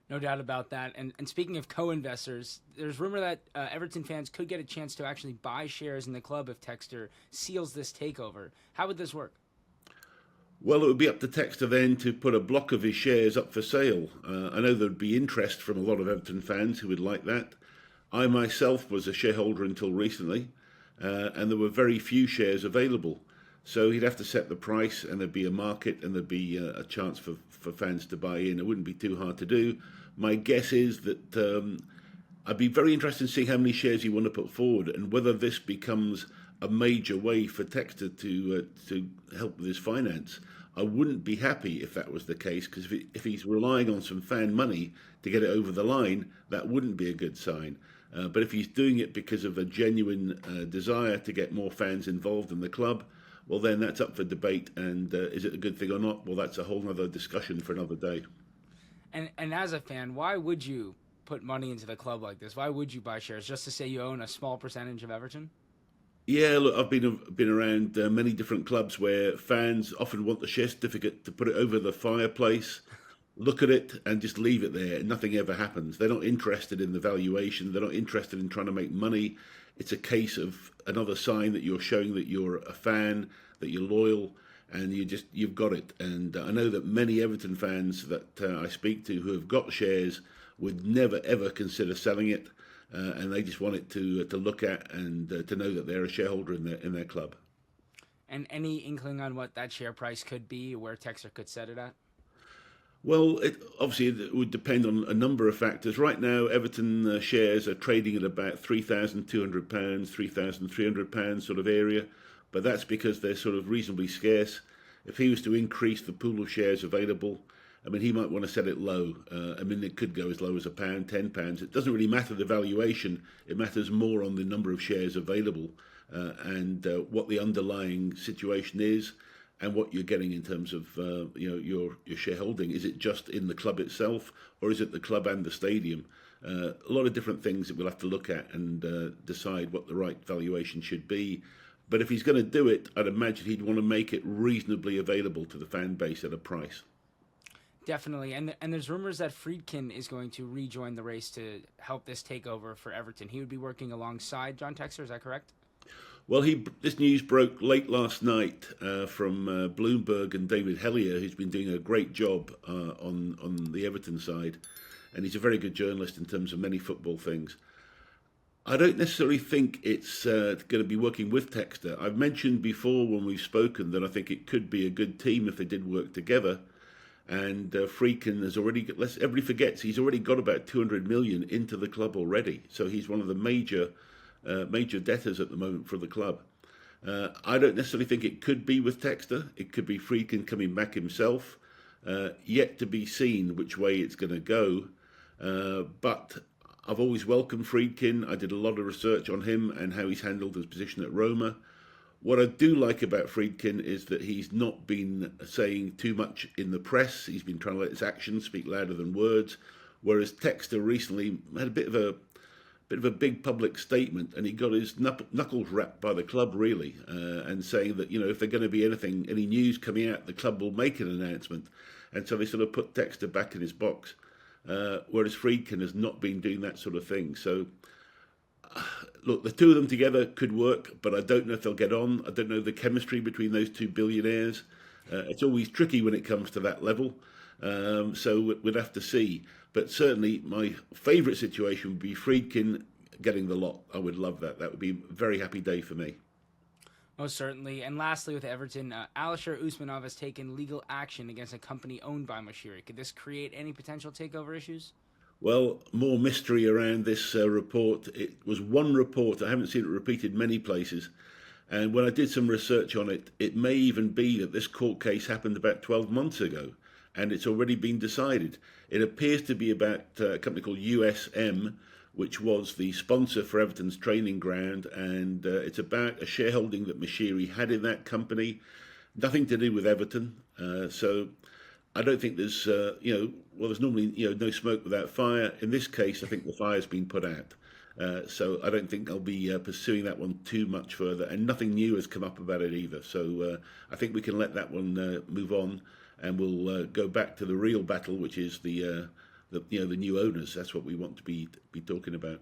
No doubt about that. And speaking of co-investors, there's rumor that Everton fans could get a chance to actually buy shares in the club if Textor seals this takeover. How would this work? Well, it would be up to Textor then to put a block of his shares up for sale. I know there'd be interest from a lot of Everton fans who would like that. I myself was a shareholder until recently, and there were very few shares available. So he'd have to set the price, and there'd be a market, and there'd be a chance for fans to buy in. It wouldn't be too hard to do. My guess is that I'd be very interested in seeing how many shares you want to put forward and whether this becomes a major way for Textor to help with his finance. I wouldn't be happy if that was the case because if he's relying on some fan money to get it over the line, that wouldn't be a good sign. But if he's doing it because of a genuine desire to get more fans involved in the club, well, then that's up for debate. And is it a good thing or not? Well, that's a whole other discussion for another day. And as a fan, why would you put money into the club like this? Why would you buy shares just to say you own a small percentage of Everton? Yeah, look, I've been around many different clubs where fans often want the share certificate to put it over the fireplace, look at it, and just leave it there, and nothing ever happens. They're not interested in the valuation. They're not interested in trying to make money. It's a case of another sign that you're showing that you're a fan, that you're loyal, and you've got it. And I know that many Everton fans that I speak to who have got shares would never ever consider selling it, and they just want it to look at and to know that they're a shareholder in their club. And any inkling on what that share price could be, where Texter could set it at? Well, obviously it would depend on a number of factors. Right now, Everton shares are trading at about £3,200, £3,300 sort of area, but that's because they're sort of reasonably scarce. If he was to increase the pool of shares available, I mean, he might want to set it low. I mean, it could go as low as a pound, £10. It doesn't really matter the valuation. It matters more on the number of shares available and what the underlying situation is and what you're getting in terms of your shareholding. Is it just in the club itself, or is it the club and the stadium? A lot of different things that we'll have to look at and decide what the right valuation should be. But if he's going to do it, I'd imagine he'd want to make it reasonably available to the fan base at a price. Definitely, and there's rumors that Friedkin is going to rejoin the race to help this takeover for Everton. He would be working alongside John Textor. Is that correct? Well, this news broke late last night from Bloomberg and David Hellier, who's been doing a great job on the Everton side, and he's a very good journalist in terms of many football things. I don't necessarily think it's going to be working with Textor. I've mentioned before when we've spoken that I think it could be a good team if they did work together. And Friedkin has already, lest everybody forgets, he's already got about 200 million into the club already. So he's one of the major debtors at the moment for the club. I don't necessarily think it could be with Textor. It could be Friedkin coming back himself. Yet to be seen which way it's going to go. But I've always welcomed Friedkin. I did a lot of research on him and how he's handled his position at Roma. What I do like about Friedkin is that he's not been saying too much in the press. He's been trying to let his actions speak louder than words. Whereas Textor recently had a bit of a big public statement, and he got his knuckles rapped by the club really, and saying that if they're going to be any news coming out, the club will make an announcement, and so they sort of put Textor back in his box. Whereas Friedkin has not been doing that sort of thing. So. Look, the two of them together could work, but I don't know if they'll get on. I don't know the chemistry between those two billionaires. It's always tricky when it comes to that level. So we'd have to see. But certainly my favourite situation would be Friedkin getting the lot. I would love that. That would be a very happy day for me. Most certainly. And lastly, with Everton, Alisher Usmanov has taken legal action against a company owned by Moshiri. Could this create any potential takeover issues? Well, more mystery around this report. It was one report. I haven't seen it repeated many places. And when I did some research on it, it may even be that this court case happened about 12 months ago and it's already been decided. It appears to be about a company called USM, which was the sponsor for Everton's training ground. And it's about a shareholding that Moshiri had in that company. Nothing to do with Everton. So I don't think there's, there's normally, no smoke without fire. In this case, I think the fire's been put out. So I don't think they'll be pursuing that one too much further. And nothing new has come up about it either. So I think we can let that one move on. And we'll go back to the real battle, which is the the new owners. That's what we want to be talking about.